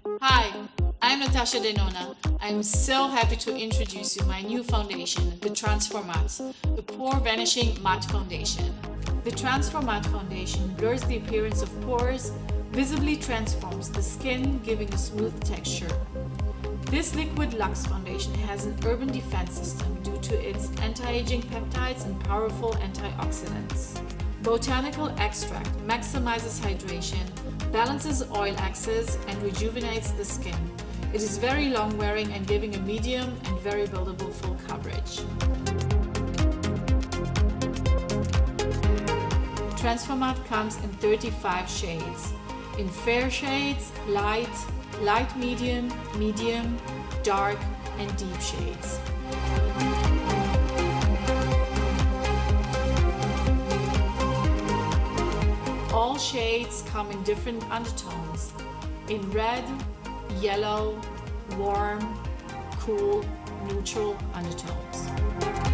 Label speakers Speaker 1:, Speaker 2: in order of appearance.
Speaker 1: Hi, I'm Natasha Denona. I'm so happy to introduce you my new foundation, the Transformatte, the Pore Vanishing Matte Foundation. The Transformatte foundation blurs the appearance of pores, visibly transforms the skin, giving a smooth texture. This liquid luxe foundation has an urban defense system due to its anti-aging peptides and powerful antioxidants. Botanical extract maximizes hydration, balances oil excess, and rejuvenates the skin. It is very long wearing and giving a medium and very buildable full coverage. Transformatte comes in 35 shades. In fair shades, light, light medium, medium, dark, and deep shades. All shades come in different undertones, in red, yellow, warm, cool, neutral undertones.